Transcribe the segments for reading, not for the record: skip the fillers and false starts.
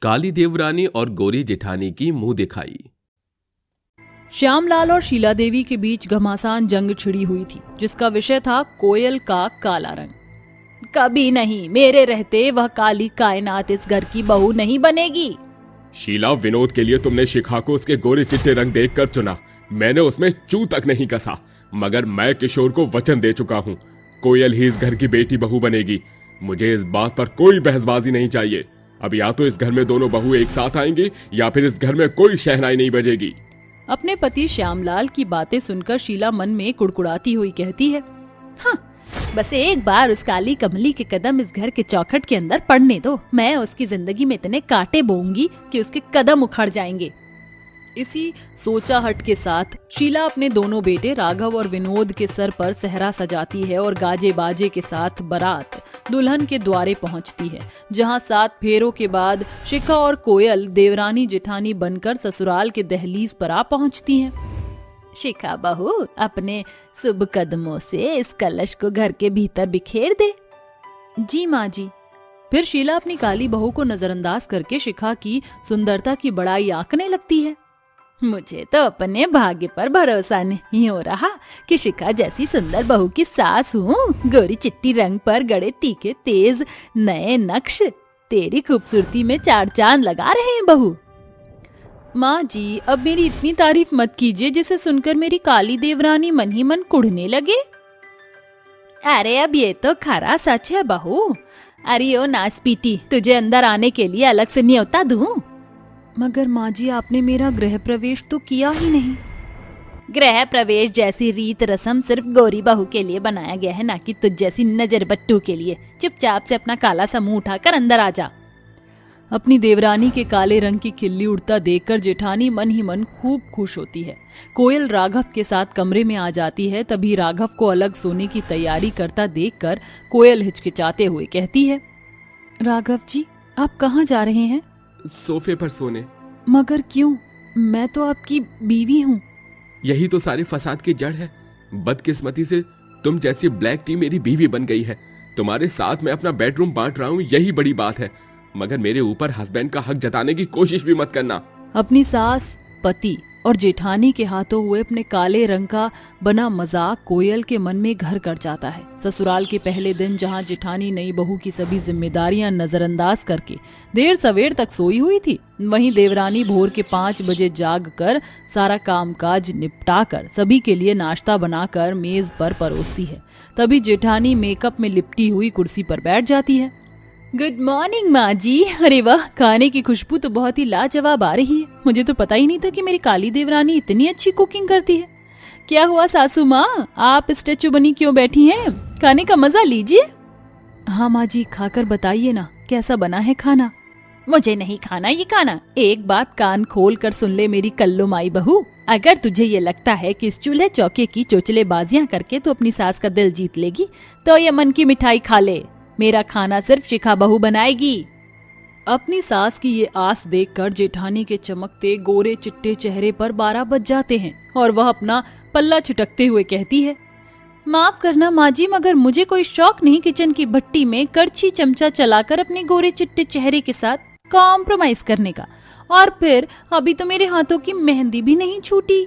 काली देवरानी और गोरी जेठानी की मुंह दिखाई। श्यामलाल और शीला देवी के बीच घमासान जंग छिड़ी हुई थी, जिसका विषय था कोयल का काला रंग। कभी नहीं, मेरे रहते वह काली कायनात इस घर की बहू नहीं बनेगी। शीला, विनोद के लिए तुमने शिखा को उसके गोरे चिट्टे रंग देखकर चुना। मैंने उसमें चू तक नहीं कसा, मगर मैं किशोर को वचन दे चुका हूँ, कोयल ही इस घर की बेटी बहू बनेगी। मुझे इस बात पर कोई बहसबाजी नहीं चाहिए। अब या तो इस घर में दोनों बहू एक साथ आएंगी या फिर इस घर में कोई शहनाई नहीं बजेगी। अपने पति श्यामलाल की बातें सुनकर शीला मन में कुड़कुड़ाती हुई कहती है, हाँ, बस एक बार उस काली कमली के कदम इस घर के चौखट के अंदर पड़ने दो, मैं उसकी जिंदगी में इतने कांटे बोऊंगी कि उसके कदम उखड़ जाएंगे। इसी सोचाहट के साथ शीला अपने दोनों बेटे राघव और विनोद के सर पर सेहरा सजाती है और गाजे बाजे के साथ बारात दुल्हन के द्वारे पहुंचती है, जहां 7 फेरों के बाद शिखा और कोयल देवरानी जेठानी बनकर ससुराल के दहलीज पर आ पहुंचती हैं। शिखा बहू, अपने शुभ कदमों से इस कलश को घर के भीतर बिखेर दे। जी माँ जी। फिर शीला अपनी काली बहू को नजरअंदाज करके शिखा की सुंदरता की बड़ाई आंकने लगती है। मुझे तो अपने भाग्य पर भरोसा नहीं हो रहा कि शिखा जैसी सुंदर बहू की सास हूँ। गोरी चिट्टी रंग पर गड़े तीखे तेज नए नक्श तेरी खूबसूरती में 4 चांद लगा रहे हैं बहू। माँ जी, अब मेरी इतनी तारीफ मत कीजिए जिसे सुनकर मेरी काली देवरानी मन ही मन कुढ़ने लगे। अरे अब ये तो खरा सच है बहू। अरे ओ नासपीटी, तुझे अंदर आने के लिए अलग से न्योता दूं? मगर माँ जी, आपने मेरा गृह प्रवेश तो किया ही नहीं। गृह प्रवेश जैसी रीत रस्म सिर्फ गोरी बहू के लिए बनाया गया है, ना कि तुझ जैसी नजर बट्टू के लिए। चुपचाप से अपना काला सा मुंह उठाकर अंदर आ जा। अपनी देवरानी के काले रंग की खिल्ली उड़ता देखकर जेठानी मन ही मन खूब खुश होती है। कोयल राघव के साथ कमरे में आ जाती है। तभी राघव को अलग सोने की तैयारी करता देखकर कोयल हिचकिचाते हुए कहती है, राघव जी, आप कहाँ जा रहे हैं? सोफे पर सोने। मगर क्यों? मैं तो आपकी बीवी हूँ। यही तो सारे फसाद की जड़ है। बदकिस्मती से तुम जैसी ब्लैक टी मेरी बीवी बन गई है। तुम्हारे साथ मैं अपना बेडरूम बांट रहा हूँ, यही बड़ी बात है। मगर मेरे ऊपर हस्बैंड का हक जताने की कोशिश भी मत करना। अपनी सास, पति और जेठानी के हाथों हुए अपने काले रंग का बना मजाक कोयल के मन में घर कर जाता है। ससुराल के पहले दिन जहां जेठानी नई बहू की सभी जिम्मेदारियां नजरअंदाज करके देर सवेर तक सोई हुई थी, वहीं देवरानी भोर के 5 बजे जाग कर सारा कामकाज निपटाकर सभी के लिए नाश्ता बनाकर मेज पर परोसती है। तभी जेठानी मेकअप में लिपटी हुई कुर्सी पर बैठ जाती है। गुड मॉर्निंग माँ जी। अरे वाह, खाने की खुशबू तो बहुत ही लाजवाब आ रही है। मुझे तो पता ही नहीं था कि मेरी काली देवरानी इतनी अच्छी कुकिंग करती है। क्या हुआ सासू माँ, आप स्टैचू बनी क्यों बैठी हैं? खाने का मजा लीजिए। हाँ माँ जी, खाकर बताइए ना कैसा बना है खाना। मुझे नहीं खाना ये खाना। एक बात कान खोल कर सुन ले मेरी कल्लो माई बहू, अगर तुझे ये लगता है कि इस चूल्हे चौके की चोचले बाजियां करके तो अपनी सास का दिल जीत लेगी, तो ये मन की मिठाई खा ले। मेरा खाना सिर्फ शिखा बहू बनाएगी। अपनी सास की ये आस देखकर जेठानी के चमकते गोरे चिट्टे चेहरे पर 12 बज जाते हैं और वह अपना पल्ला छिटकते हुए कहती है, माफ करना माँ जी, मगर मुझे कोई शौक नहीं किचन की भट्टी में करछी चमचा चलाकर अपने गोरे चिट्टे चेहरे के साथ कॉम्प्रोमाइज करने का। और फिर अभी तो मेरे हाथों की मेहंदी भी नहीं छूटी।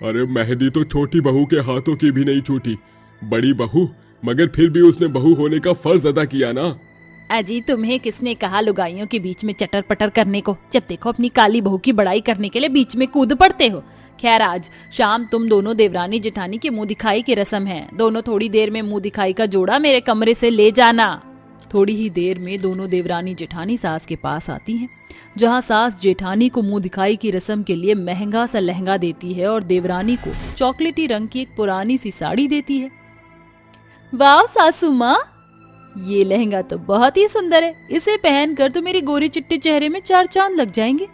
अरे मेहंदी तो छोटी बहू के हाथों की भी नहीं छूटी, बड़ी बहू, मगर फिर भी उसने बहू होने का फर्ज अदा किया ना। अजी, तुम्हें किसने कहा लुगाइयों के बीच में चटर पटर करने को? जब देखो अपनी काली बहू की बड़ाई करने के लिए बीच में कूद पड़ते हो। खैर, आज शाम तुम दोनों देवरानी जेठानी की मुंह दिखाई की रस्म है। दोनों थोड़ी देर में मुंह दिखाई का जोड़ा मेरे कमरे से ले जाना। थोड़ी ही देर में दोनों देवरानी जेठानी सास के पास आती हैं, जहां सास जेठानी को मुंह दिखाई की रस्म के लिए महंगा सा लहंगा देती है और देवरानी को चॉकलेटी रंग की एक पुरानी सी साड़ी देती है। वाह सासू माँ, ये लहंगा तो बहुत ही सुंदर है। इसे पहनकर तो मेरे गोरे चिट्टे चेहरे में 4 चांद लग जाएंगे।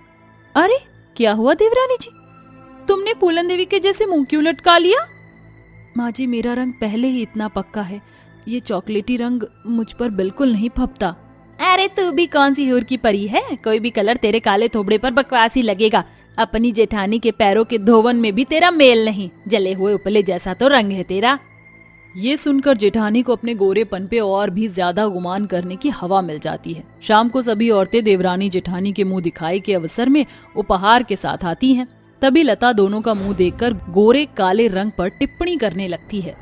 अरे क्या हुआ देवरानी जी, तुमने फूलन देवी के जैसे मुंह क्यों लटका लिया? माँ जी, मेरा रंग पहले ही इतना पक्का है, ये चॉकलेटी रंग मुझ पर बिल्कुल नहीं फपता। अरे तू भी कौन सी हूर की परी है, कोई भी कलर तेरे काले थोबड़े पर बकवास ही लगेगा। अपनी जेठानी के पैरों के धोवन में भी तेरा मेल नहीं। जले हुए उपले जैसा तो रंग है तेरा। ये सुनकर जेठानी को अपने गोरेपन पे और भी ज्यादा गुमान करने की हवा मिल जाती है। शाम को सभी औरतें देवरानी जेठानी के मुंह दिखाई के अवसर में उपहार के साथ आती हैं। तभी लता दोनों का मुंह देखकर गोरे काले रंग पर टिप्पणी करने लगती है।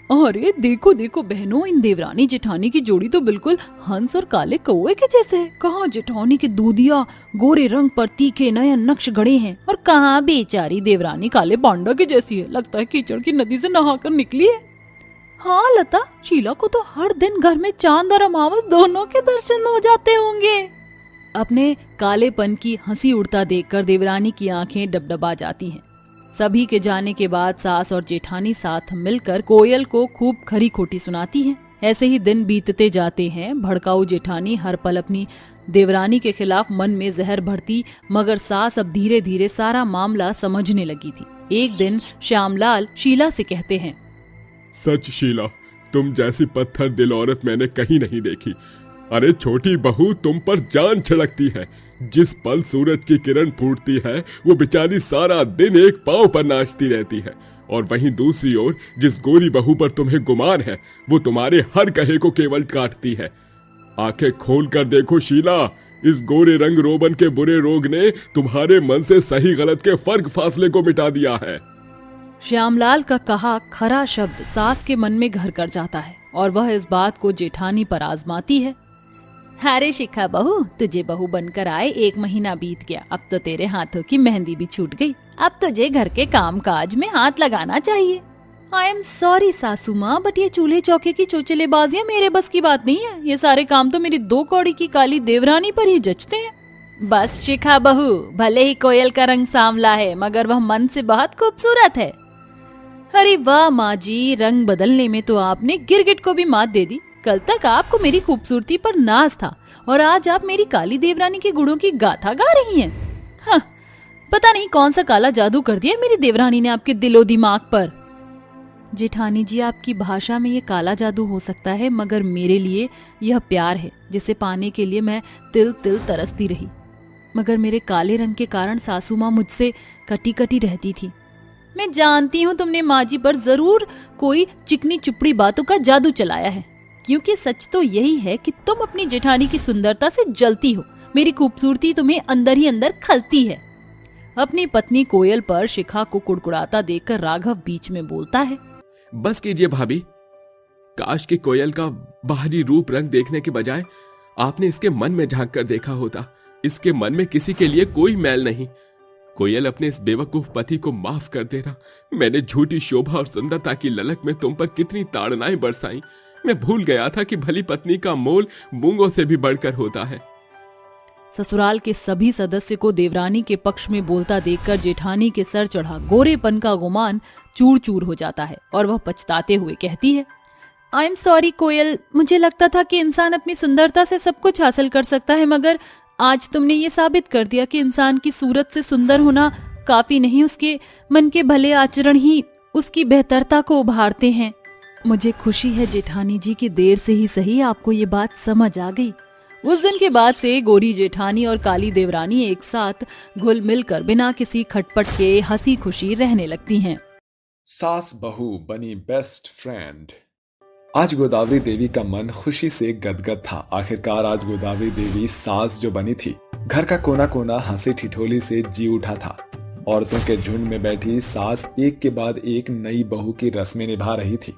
अरे देखो देखो बहनों, इन देवरानी जेठानी की जोड़ी तो बिल्कुल हंस और काले कौवे के जैसे है। कहाँ जेठानी के दूधिया गोरे रंग पर तीखे नयन नक्श गढ़े हैं और कहाँ बेचारी देवरानी काले पांडा की जैसी है। लगता है कीचड़ की नदी से नहाकर निकली है। हाँ लता, शीला को तो हर दिन घर में चांद और अमावस दोनों के दर्शन हो जाते होंगे। अपने कालेपन की हंसी उड़ता देखकर देवरानी की आंखें डबडबा जाती हैं। सभी के जाने के बाद सास और जेठानी साथ मिलकर कोयल को खूब खरी खोटी सुनाती हैं। ऐसे ही दिन बीतते जाते हैं। भड़काऊ जेठानी हर पल अपनी देवरानी के खिलाफ मन में जहर भरती, मगर सास अब धीरे धीरे सारा मामला समझने लगी थी। एक दिन श्यामलाल शीला से कहते हैं, सच शीला, तुम जैसी पत्थर दिल औरत मैंने कहीं नहीं देखी। अरे छोटी बहू, तुम पर जान छिड़कती है। जिस पल सूरज की किरण फूटती है वो बेचारी सारा दिन एक पांव पर नाचती रहती है, और वहीं दूसरी ओर जिस गोरी बहू पर तुम्हें गुमान है वो तुम्हारे हर कहे को केवल काटती है। आंखें खोल कर देखो शीला, इस गोरे रंग रोबन के बुरे रोग ने तुम्हारे मन से सही गलत के फर्क फासले को मिटा दिया है। श्यामलाल का कहा खरा शब्द सास के मन में घर कर जाता है और वह इस बात को जेठानी पर आजमाती है। अरे शिखा बहू, तुझे बहू बनकर आए 1 महीना बीत गया। अब तो तेरे हाथों की मेहंदी भी छूट गई। अब तुझे घर के काम काज में हाथ लगाना चाहिए। आई एम सॉरी सासू माँ, बट ये चूल्हे चौके की चोचलेबाजियां मेरे बस की बात नहीं है। ये सारे काम तो मेरी 2 कौड़ी की काली देवरानी पर ही जचते हैं। बस शिखा बहू, भले ही कोयल का रंग सांवला है मगर वह मन से बहुत खूबसूरत है। अरे वाह माँ जी, रंग बदलने में तो आपने गिरगिट को भी मात दे दी। कल तक आपको मेरी खूबसूरती पर नाज था और आज आप मेरी काली देवरानी के गुणों की गाथा गा रही हैं। हाँ, पता नहीं कौन सा काला जादू कर दिया मेरी देवरानी ने आपके दिलो दिमाग पर। जेठानी जी, आपकी भाषा में ये काला जादू हो सकता है, मगर मेरे लिए यह प्यार है जिसे पाने के लिए मैं तिल तिल तरसती रही। मगर मेरे काले रंग के कारण सासू माँ मुझसे कटी कटी रहती थी। मैं जानती हूँ तुमने माँ जी पर जरूर कोई चिकनी चुपड़ी बातों का जादू चलाया है, क्योंकि सच तो यही है कि तुम अपनी जेठानी की सुंदरता से जलती हो। मेरी खूबसूरती तुम्हें अंदर ही अंदर खलती है। अपनी पत्नी कोयल पर शिखा को कुड़कुड़ाता देखकर राघव बीच में बोलता है, बस कीजिए भाभी, काश कि कोयल का बाहरी रूप रंग देखने के बजाय आपने इसके मन में झांक कर देखा होता। इसके मन में किसी के लिए कोई मैल नहीं। कोयल, अपने इस बेवकूफ पति को माफ कर देना। मैंने झूठी शोभा और सुंदरता की ललक में तुम पर कितनी ताड़नाएं बरसाई। मैं भूल गया था कि भली पत्नी का मोल मूंगों से भी बढ़कर होता है। ससुराल के सभी सदस्य को देवरानी के पक्ष में बोलता देखकर जेठानी के सर चढ़ा गोरेपन का गुमान चूर चूर हो जाता है और वह पछताते हुए कहती है, आई एम सॉरी कोयल, मुझे लगता था कि इंसान अपनी सुंदरता से सब कुछ हासिल कर सकता है, मगर आज तुमने ये साबित कर दिया कि इंसान की सूरत से सुंदर होना काफी नहीं, उसके मन के भले आचरण ही उसकी बेहतरता को उभारते हैं। मुझे खुशी है जेठानी जी की देर से ही सही आपको ये बात समझ आ गई। उस दिन के बाद से गोरी जेठानी और काली देवरानी एक साथ घुल मिलकर बिना किसी खटपट के हंसी खुशी रहने लगती हैं। सास बहू बनी बेस्ट फ्रेंड। आज गोदावरी देवी का मन खुशी से गदगद था। आखिरकार आज गोदावरी देवी सास जो बनी थी, घर का कोना कोना हंसी ठिठोली से जी उठा था। औरतों के झुंड में बैठी सास एक के बाद एक नई बहू की रस्में निभा रही थी।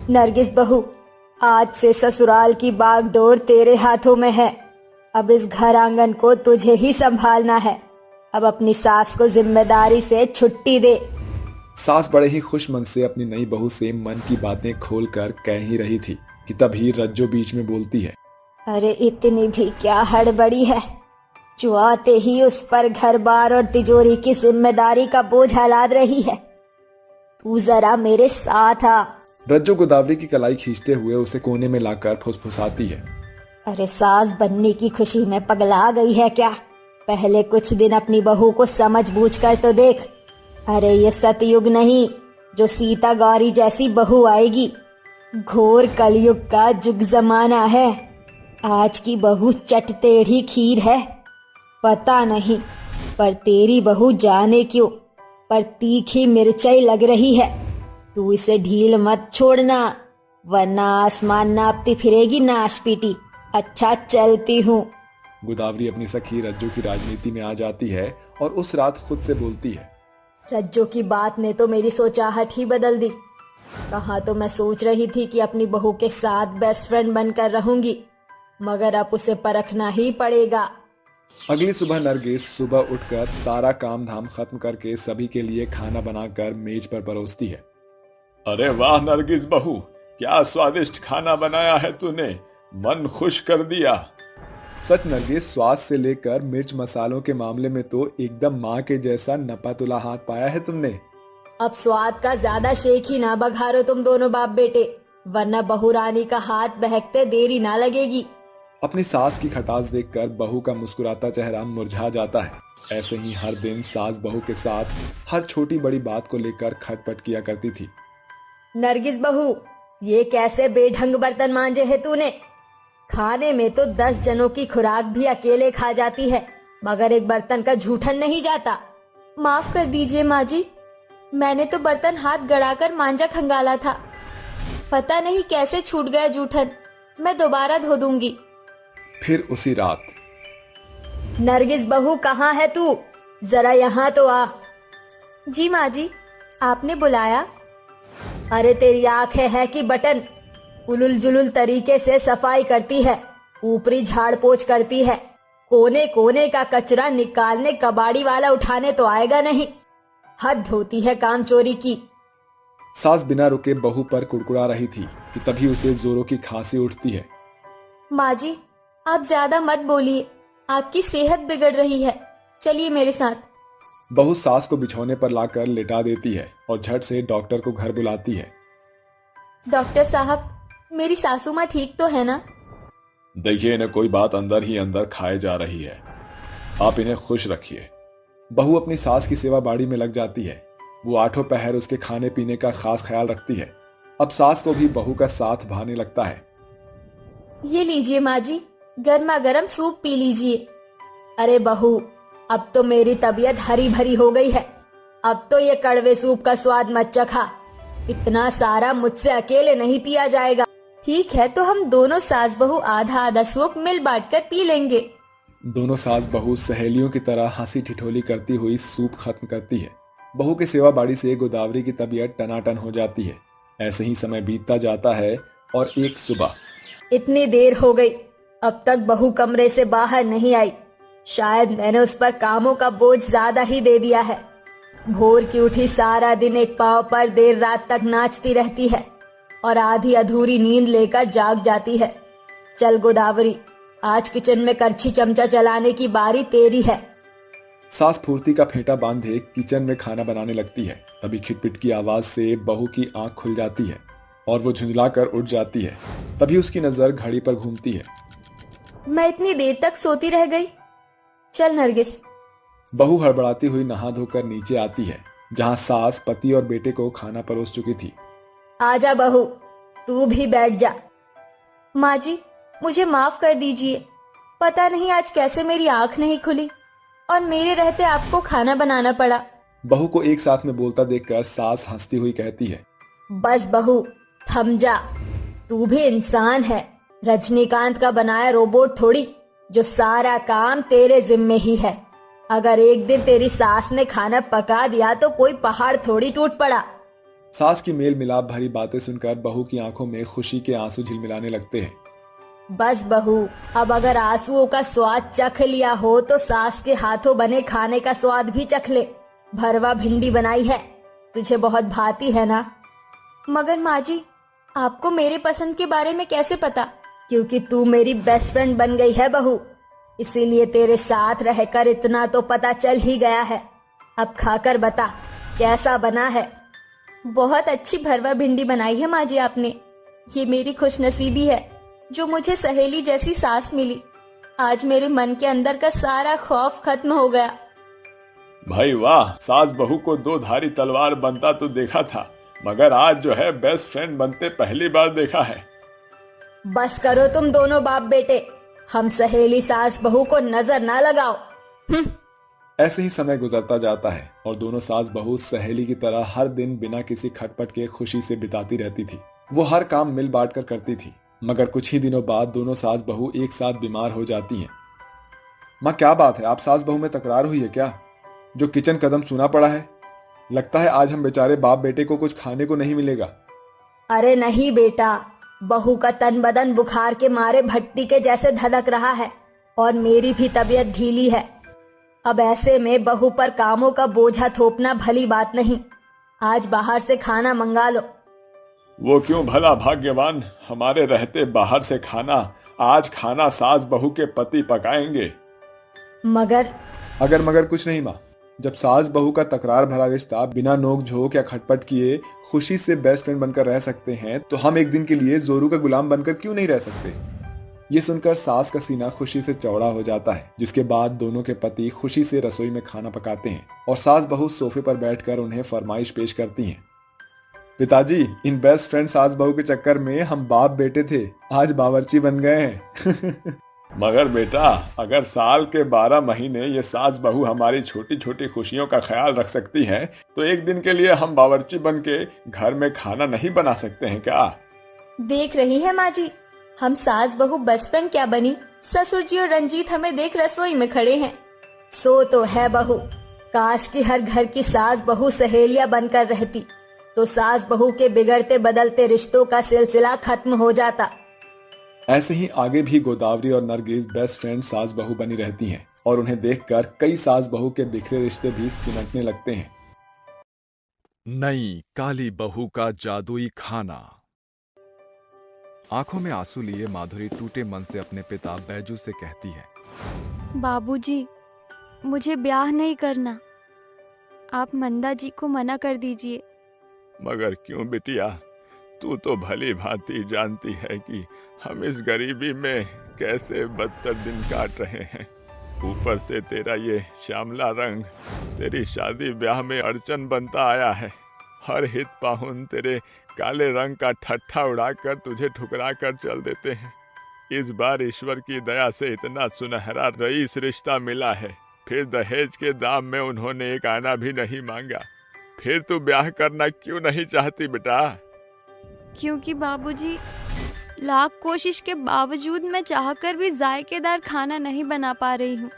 नरगिस बहू, आज से ससुराल की बागडोर तेरे हाथों में है। अब इस घर आंगन को तुझे ही संभालना है। अब अपनी सास को जिम्मेदारी से छुट्टी दे। सास बड़े ही खुश मन से अपनी नई बहू से मन की बातें खोलकर कह ही रही थी कि तभी रज्जो बीच में बोलती है, अरे इतनी भी क्या हड़बड़ी है, जो आते ही उस पर घर बार और तिजोरी की जिम्मेदारी का बोझ लाद रही है। तू जरा मेरे साथ आ। रज्जो गोदावरी की कलाई खींचते हुए उसे कोने में लाकर फुसफुसाती है, अरे सास बनने की खुशी में पगला गई है क्या? पहले कुछ दिन अपनी बहू को समझ बूझ कर तो देख। अरे ये सतयुग नहीं जो सीता गौरी जैसी बहू आएगी। घोर कलयुग का जुग जमाना है। आज की बहू चट टेढ़ी खीर है। पता नहीं पर तेरी बहू जाने क्यों पर तीखी मिर्चाई लग रही है। तू इसे ढील मत छोड़ना, वरना आसमान नापती फिरेगी नाश पीटी। अच्छा चलती हूँ। गोदावरी अपनी सखी रज्जू की राजनीति में आ जाती है और उस रात खुद से बोलती है, रज्जू की बात ने तो मेरी सोचाहट ही बदल दी। कहाँ तो मैं सोच रही थी कि अपनी बहू के साथ बेस्ट फ्रेंड बनकर रहूंगी, मगर अब उसे परखना ही पड़ेगा। अगली सुबह नरगिस सुबह उठकर सारा काम धाम खत्म करके सभी के लिए खाना बनाकर मेज पर परोसती है। अरे वाह नरगिस बहू, क्या स्वादिष्ट खाना बनाया है तूने, मन खुश कर दिया। सच नरगिस, स्वाद से लेकर मिर्च मसालों के मामले में तो एकदम माँ के जैसा नपा तुला हाथ पाया है तुमने। अब स्वाद का ज्यादा शेख ही ना बघारो तुम दोनों बाप बेटे, वरना बहू रानी का हाथ बहकते देरी ना लगेगी। अपनी सास की खटास देखकर बहू का मुस्कुराता चेहरा मुरझा जाता है। ऐसे ही हर दिन सास बहू के साथ हर छोटी बड़ी बात को लेकर खटपट किया करती थी। नरगिस बहू, ये कैसे बेढंग बर्तन मांजे है तूने? खाने में तो 10 जनों की खुराक भी अकेले खा जाती है, मगर एक बर्तन का जूठन नहीं जाता। माफ कर दीजिए माँ जी, मैंने तो बर्तन हाथ गड़ाकर मांजा खंगाला था, पता नहीं कैसे छूट गया जूठन। मैं दोबारा धो दूंगी। फिर उसी रात, नरगिस बहू कहाँ है तू? जरा यहाँ तो आ। जी माँ जी, आपने बुलाया? अरे तेरी आंखें है कि बटन? उलुल जुलुल तरीके से सफाई करती है, ऊपरी झाड़ पोछ करती है, कोने कोने का कचरा निकालने कबाड़ी वाला उठाने तो आएगा नहीं। हद होती है काम चोरी की। सास बिना रुके बहू पर कुड़कुड़ा रही थी कि तभी उसे जोरों की खांसी उठती है। माँ जी, आप ज्यादा मत बोलिए, आपकी सेहत बिगड़ रही है, चलिए मेरे साथ। बहू सास को बिछौने पर लाकर लिटा देती है और झट से डॉक्टर को घर बुलाती है। डॉक्टर साहब, मेरी सासू माँ ठीक तो है ना? देखिए, इन्हें कोई बात अंदर ही अंदर खाए जा रही है, आप इन्हें खुश रखिए। बहू अपनी सास की सेवा बाड़ी में लग जाती है। वो आठों पहर उसके खाने पीने का खास ख्याल रखती है। अब सास को भी बहू का साथ भाने लगता है। ये लीजिए माँ जी, गर्मा गर्म सूप पी लीजिए। अरे बहू, अब तो मेरी तबीयत हरी भरी हो गई है, अब तो ये कड़वे सूप का स्वाद मत चखा। इतना सारा मुझसे अकेले नहीं पिया जाएगा। ठीक है, तो हम दोनों सास बहू आधा आधा सूप मिल बांटकर पी लेंगे। दोनों सास बहू सहेलियों की तरह हंसी ठिठोली करती हुई सूप खत्म करती है। बहू के सेवा बाड़ी से गोदावरी की तबीयत टनाटन हो जाती है। ऐसे ही समय बीतता जाता है और एक सुबह, इतनी देर हो गई, अब तक बहू कमरे से बाहर नहीं आई। शायद मैंने उस पर कामों का बोझ ज्यादा ही दे दिया है। भोर की उठी सारा दिन एक पांव पर देर रात तक नाचती रहती है और आधी अधूरी नींद लेकर जाग जाती है। चल गोदावरी, आज किचन में करछी चमचा चलाने की बारी तेरी है। सास फुर्ती का फेंटा बांधे किचन में खाना बनाने लगती है। तभी खिटपिट की आवाज से बहू की आंख खुल जाती है और वो झुंझलाकर उठ जाती है। तभी उसकी नजर घड़ी पर घूमती है। मैं इतनी देर तक सोती रह गई। चल नरगिस। बहू हड़बड़ाती हुई नहा धोकर नीचे आती है, जहां सास पति और बेटे को खाना परोस चुकी थी। आजा बहू, तू भी बैठ जा। माँ जी, मुझे माफ कर दीजिए, पता नहीं आज कैसे मेरी आंख नहीं खुली और मेरे रहते आपको खाना बनाना पड़ा। बहू को एक साथ में बोलता देखकर सास हंसती हुई कहती है, बस बहू, थम जा। तू भी इंसान है, रजनीकांत का बनाया रोबोट थोड़ी जो सारा काम तेरे जिम्मे ही है। अगर एक दिन तेरी सास ने खाना पका दिया तो कोई पहाड़ थोड़ी टूट पड़ा। सास की मेल मिलाप भरी बातें सुनकर बहू की आंखों में खुशी के आंसू झिलमिलाने लगते हैं। बस बहू, अब अगर आंसुओं का स्वाद चख लिया हो तो सास के हाथों बने खाने का स्वाद भी चख ले। भरवा भिंडी बनाई है, तुझे बहुत भाती है ना? मगर माँ जी, आपको मेरे पसंद के बारे में कैसे पता? क्योंकि तू मेरी बेस्ट फ्रेंड बन गई है बहू, इसीलिए तेरे साथ रहकर इतना तो पता चल ही गया है। अब खाकर बता कैसा बना है। बहुत अच्छी भरवा भिंडी बनाई है माँ जी आपने। ये मेरी खुशनसीबी है जो मुझे सहेली जैसी सास मिली। आज मेरे मन के अंदर का सारा खौफ खत्म हो गया। भाई वाह, सास बहू को दो धारी तलवार बनता तो देखा था, मगर आज जो है बेस्ट फ्रेंड बनते पहली बार देखा है। बस करो तुम दोनों बाप बेटे, हम सहेली सास बहू को नजर ना लगाओ। ऐसे ही समय गुजरता जाता है और दोनों सास बहू सहेली की तरह हर दिन बिना किसी खटपट के खुशी से बिताती रहती थी। वो हर काम मिल बांट कर करती थी, मगर कुछ ही दिनों बाद दोनों सास बहू एक साथ बीमार हो जाती हैं। माँ, क्या बात है? आप सास बहू में तकरार हुई है क्या? जो किचन कदम सुना पड़ा है। लगता है आज हम बेचारे बाप बेटे को कुछ खाने को नहीं मिलेगा। अरे नहीं बेटा, बहू का तन बदन बुखार के मारे भट्टी के जैसे धधक रहा है और मेरी भी तबीयत ढीली है। अब ऐसे में बहू पर कामों का बोझा थोपना भली बात नहीं। आज बाहर से खाना मंगा लो। वो क्यों भला भाग्यवान, हमारे रहते बाहर से खाना। आज खाना सास बहू के पति पकाएंगे। मगर मगर कुछ नहीं माँ। जब सास बहू का तकरार भरा रिश्ता बिना नोक झोंक या खटपट किए खुशी से बेस्ट फ्रेंड बनकर रह सकते हैं, तो हम एक दिन के लिए जोरू का गुलाम बनकर क्यों नहीं रह सकते? ये सुनकर सास का सीना खुशी से चौड़ा हो जाता है, जिसके बाद दोनों के पति खुशी से रसोई में खाना पकाते हैं और सास बहू सोफे पर बैठकर उन्हें फरमाइश पेश करती हैं। पिताजी, इन बेस्ट फ्रेंड सास बहू के चक्कर में हम बाप बेटे थे, आज बावर्ची बन गए हैं। मगर बेटा, अगर साल के 12 महीने ये सास बहू हमारी छोटी छोटी खुशियों का ख्याल रख सकती हैं, तो एक दिन के लिए हम बावर्ची बन के घर में खाना नहीं बना सकते हैं क्या? देख रही है माँ जी, हम सास बहू बेस्ट फ्रेंड क्या बनी। ससुर जी और रंजीत हमें देख रसोई में खड़े हैं। सो तो है बहू, काश की हर घर की सास बहू सहेलियां बनकर रहती, तो सास बहू के बिगड़ते बदलते रिश्तों का सिलसिला खत्म हो जाता। ऐसे ही आगे भी गोदावरी और नरगिस बेस्ट फ्रेंड सास बहू बनी रहती हैं और उन्हें देखकर कई सास बहू के बिखरे रिश्ते भी सिमटने लगते हैं। नई काली बहू का जादुई खाना। आंखों में आंसू लिए माधुरी टूटे मन से अपने पिता बैजू से कहती है, बाबूजी, मुझे ब्याह नहीं करना। आप मंदा जी को मना कर दीजिए। मगर क्यों बिटिया, तू तो भली भांति जानती है कि हम इस गरीबी में कैसे बदतर दिन काट रहे हैं। ऊपर से तेरा ये श्यामला रंग तेरी शादी ब्याह में अड़चन बनता आया है। हर हित पाहुन तेरे काले रंग का ठट्ठा उड़ाकर तुझे ठुकरा कर चल देते हैं। इस बार ईश्वर की दया से इतना सुनहरा रईस रिश्ता मिला है, फिर दहेज के दाम में उन्होंने एक आना भी नहीं मांगा। फिर तू ब्याह करना क्यों नहीं चाहती बेटा? क्योंकि बाबूजी, लाख कोशिश के बावजूद मैं चाहकर भी जायकेदार खाना नहीं बना पा रही हूँ।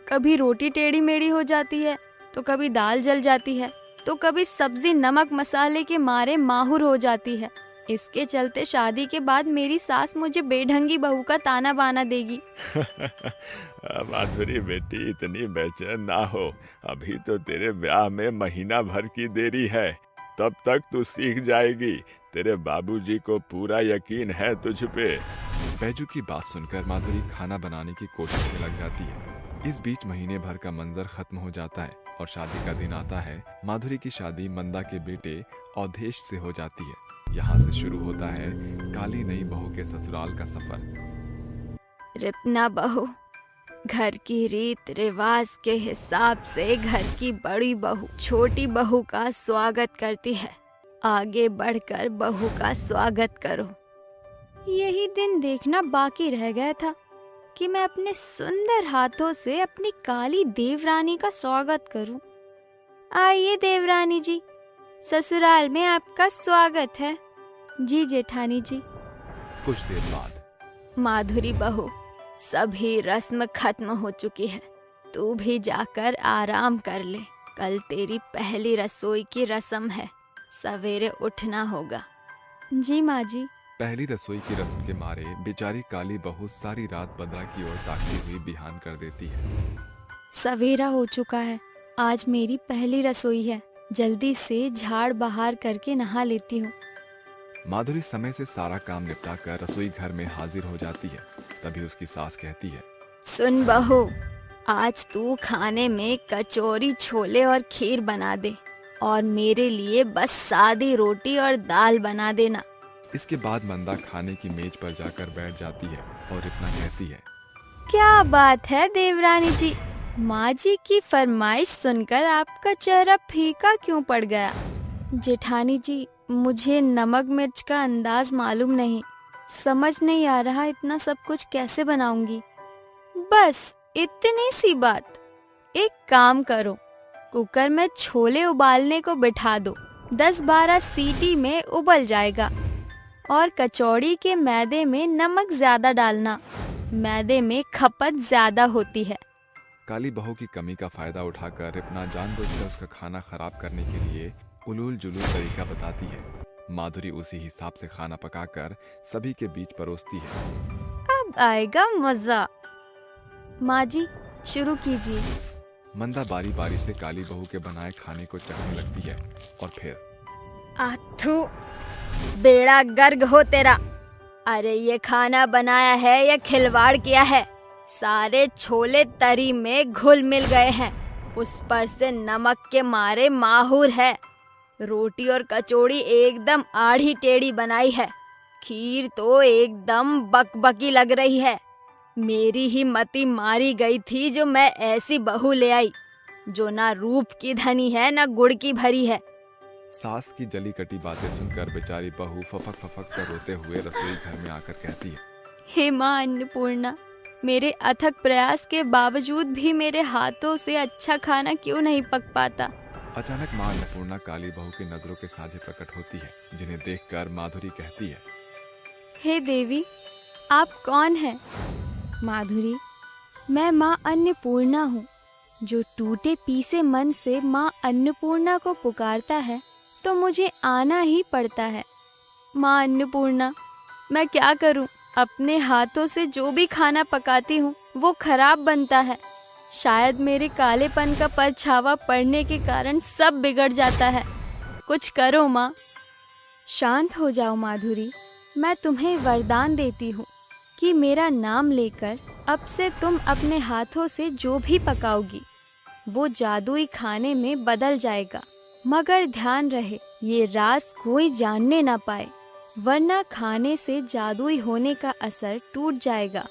कभी रोटी टेढ़ी मेढ़ी हो जाती है, तो कभी दाल जल जाती है, तो कभी सब्जी नमक मसाले के मारे माहुर हो जाती है। इसके चलते शादी के बाद मेरी सास मुझे बेढंगी बहू का ताना बाना देगी। माधुरी बेटी, इतनी बेचैन ना हो। अभी तो तेरे ब्याह में महीना भर की देरी है, तब तक तू सीख जाएगी। तेरे बाबूजी को पूरा यकीन है तुझ पे। बैजू की बात सुनकर माधुरी खाना बनाने की कोशिश में लग जाती है। इस बीच महीने भर का मंजर खत्म हो जाता है और शादी का दिन आता है। माधुरी की शादी मंदा के बेटे अवधेश से हो जाती है। यहाँ से शुरू होता है काली नई बहू के ससुराल का सफर। रिपना बहू घर की रीत रिवाज के हिसाब से घर की बड़ी बहू छोटी बहू का स्वागत करती है। आगे बढ़कर बहू का स्वागत करो। यही दिन देखना बाकी रह गया था कि मैं अपने सुंदर हाथों से अपनी काली देवरानी का स्वागत करूं। आइए देवरानी जी, ससुराल में आपका स्वागत है। जी जेठानी जी। कुछ देर बाद माधुरी बहू, सभी रस्म खत्म हो चुकी है, तू भी जाकर आराम कर ले। कल तेरी पहली रसोई की रस्म है, सवेरे उठना होगा। जी माँ जी। पहली रसोई की रस्म के मारे बेचारी काली बहू सारी रात बदरा की ओर ताकती हुई बिहान कर देती है। सवेरा हो चुका है, आज मेरी पहली रसोई है, जल्दी से झाड़ बहार करके नहा लेती हूँ। माधुरी समय से सारा काम निपटा कर रसोई घर में हाजिर हो जाती है। तभी उसकी सास कहती है, सुन बहू, आज तू खाने में कचौरी छोले और खीर बना दे और मेरे लिए बस सादी रोटी और दाल बना देना। इसके बाद मंदा खाने की मेज पर जाकर बैठ जाती है और रिपना कहती है, क्या बात है देवरानी जी, माँ जी की फरमाइश सुनकर आपका चेहरा फीका क्यों पड़ गया? जेठानी जी, मुझे नमक मिर्च का अंदाज मालूम नहीं, समझ नहीं आ रहा इतना सब कुछ कैसे बनाऊंगी। बस इतनी सी बात, एक काम करो, कुकर में छोले उबालने को बिठा दो। 10-12 सीटी में उबल जाएगा। और कचौड़ी के मैदे में नमक ज्यादा डालना, मैदे में खपत ज्यादा होती है। काली बहू की कमी का फायदा उठाकर रिपना जानबूझकर उसका खाना खराब करने के लिए उलूल जुलूल तरीका बताती है। माधुरी उसी हिसाब से खाना पकाकर सभी के बीच परोसती है। अब आएगा मजा। माँ जी, शुरू कीजिए। मंदा बारी बारी से काली बहू के बनाए खाने को चखने लगती है और फिर आथू, बेड़ा गर्ग हो तेरा। अरे ये खाना बनाया है या खिलवाड़ किया है? सारे छोले तरी में घुल मिल गए हैं, उस पर से नमक के मारे माहूर है। रोटी और कचौड़ी एकदम आड़ी टेढ़ी बनाई है। खीर तो एकदम बकबकी लग रही है। मेरी ही मति मारी गई थी जो मैं ऐसी बहू ले आई, जो ना रूप की धनी है ना गुड़ की भरी है। सास की जली कटी बातें सुनकर बेचारी बहू फफक फफक कर रोते हुए रसोई घर में आकर कहती है, हे माँ अन्नपूर्णा, मेरे अथक प्रयास के बावजूद भी मेरे हाथों से अच्छा खाना क्यों नहीं पक पाता। अचानक माँ अन्नपूर्णा काली बहू की नजरों के साझे प्रकट होती है, जिन्हें देखकर माधुरी कहती है, हे देवी, आप कौन हैं? माधुरी, मैं माँ अन्नपूर्णा हूँ। जो टूटे पीसे मन से माँ अन्नपूर्णा को पुकारता है तो मुझे आना ही पड़ता है। माँ अन्नपूर्णा, मैं क्या करूँ? अपने हाथों से जो भी खाना पकाती हूँ वो खराब बनता है। शायद मेरे कालेपन का परछावा पड़ने के कारण सब बिगड़ जाता है। कुछ करो माँ। शांत हो जाओ माधुरी, मैं तुम्हें वरदान देती हूँ कि मेरा नाम लेकर अब से तुम अपने हाथों से जो भी पकाओगी वो जादुई खाने में बदल जाएगा। मगर ध्यान रहे, ये राज कोई जानने ना पाए, वरना खाने से जादुई होने का असर टूट जाएगा।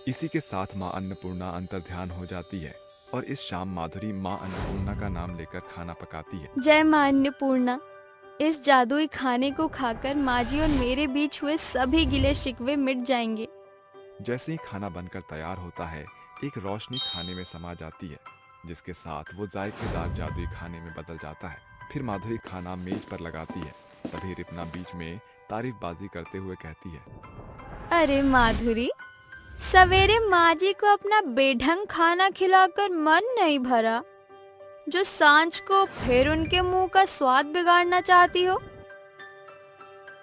इसी के साथ माँ अन्नपूर्णा अंतर्ध्यान हो जाती है और इस शाम माधुरी माँ अन्नपूर्णा का नाम लेकर खाना पकाती है। जय माँ अन्नपूर्णा। इस जादुई खाने को खाकर माँ जी और मेरे बीच हुए सभी गिले शिकवे मिट जाएंगे। जैसे ही खाना बनकर तैयार होता है, एक रोशनी खाने में समा जाती है, जिसके साथ वो जायकेदार जादुई खाने में बदल जाता है। फिर माधुरी खाना मेज पर लगाती है। तभी रिपना बीच में तारीफबाजी करते हुए कहती है, अरे माधुरी, सवेरे माँ जी को अपना बेढंग खाना खिलाकर मन नहीं भरा, जो सांझ को फिर उनके मुंह का स्वाद बिगाड़ना चाहती हो।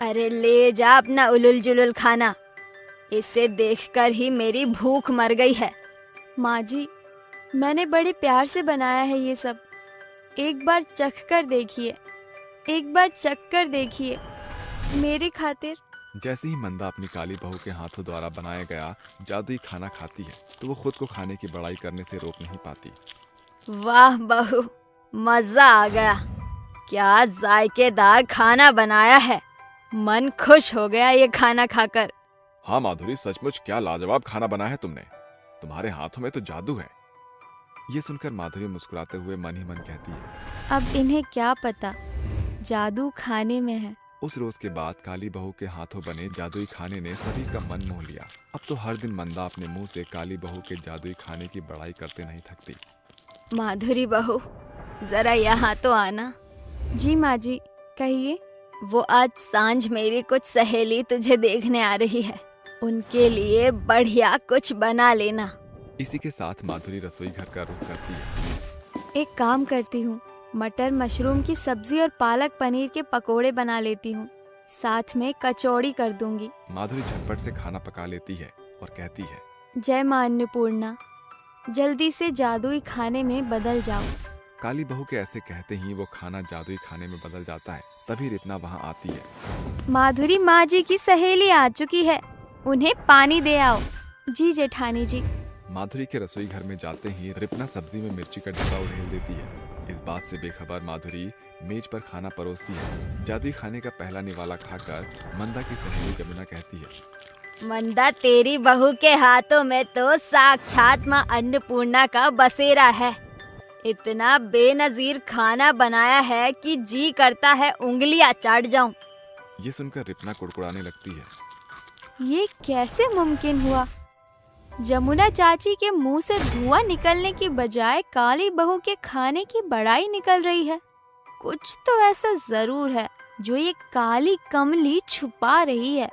अरे ले जा अपना उलुल जुलुल खाना, इसे देखकर ही मेरी भूख मर गई है। माँ जी, मैंने बड़े प्यार से बनाया है ये सब, एक बार चख कर देखिए, एक बार चख कर देखिए मेरी खातिर। जैसे ही मंदा अपनी काली बहू के हाथों द्वारा बनाया गया जादुई खाना खाती है तो वो खुद को खाने की बड़ाई करने से रोक नहीं पाती। वाह बहू, मजा आ गया। क्या जायकेदार खाना बनाया है, मन खुश हो गया ये खाना खाकर। हाँ माधुरी, सचमुच क्या लाजवाब खाना बनाया है तुमने, तुम्हारे हाथों में तो जादू है। ये सुनकर माधुरी मुस्कुराते हुए मन ही मन कहती है, अब इन्हें क्या पता, जादू खाने में है। उस रोज के बाद काली बहू के हाथों बने जादुई खाने ने सभी का मन मोह लिया। अब तो हर दिन मंदा अपने मुंह से काली बहू के जादुई खाने की बड़ाई करते नहीं थकती। माधुरी बहू, जरा यहाँ तो आना। जी माँ जी, कहिए। वो आज सांझ मेरी कुछ सहेली तुझे देखने आ रही है, उनके लिए बढ़िया कुछ बना लेना। इसी के साथ माधुरी रसोई घर का रुख करती है। एक काम करती हूँ, मटर मशरूम की सब्जी और पालक पनीर के पकोड़े बना लेती हूँ, साथ में कचौड़ी कर दूंगी। माधुरी झटपट से खाना पका लेती है और कहती है, जय माँ अन्नपूर्णा, जल्दी से जादुई खाने में बदल जाओ। काली बहू के ऐसे कहते ही वो खाना जादुई खाने में बदल जाता है। तभी रिपना वहाँ आती है। माधुरी माँ जी की सहेली आ चुकी है, उन्हें पानी दे आओ। जी जेठानी जी। माधुरी के रसोई घर में जाते ही रिपना सब्जी में मिर्ची का डिब्बा उड़ेल देती है। इस बात से बेखबर माधुरी मेज पर खाना परोसती है। जादुई खाने का पहला निवाला खाकर मंदा की सहेली जमुना कहती है, मंदा, तेरी बहू के हाथों में तो साक्षात माँ अन्नपूर्णा का बसेरा है। इतना बेनजीर खाना बनाया है कि जी करता है उंगलियां चाट जाऊं। ये सुनकर रिपना कुड़कुड़ाने लगती है। ये कैसे मुमकिन हुआ? जमुना चाची के मुंह से धुआं निकलने की बजाय काली बहू के खाने की बड़ाई निकल रही है। कुछ तो ऐसा जरूर है जो ये काली कमली छुपा रही है।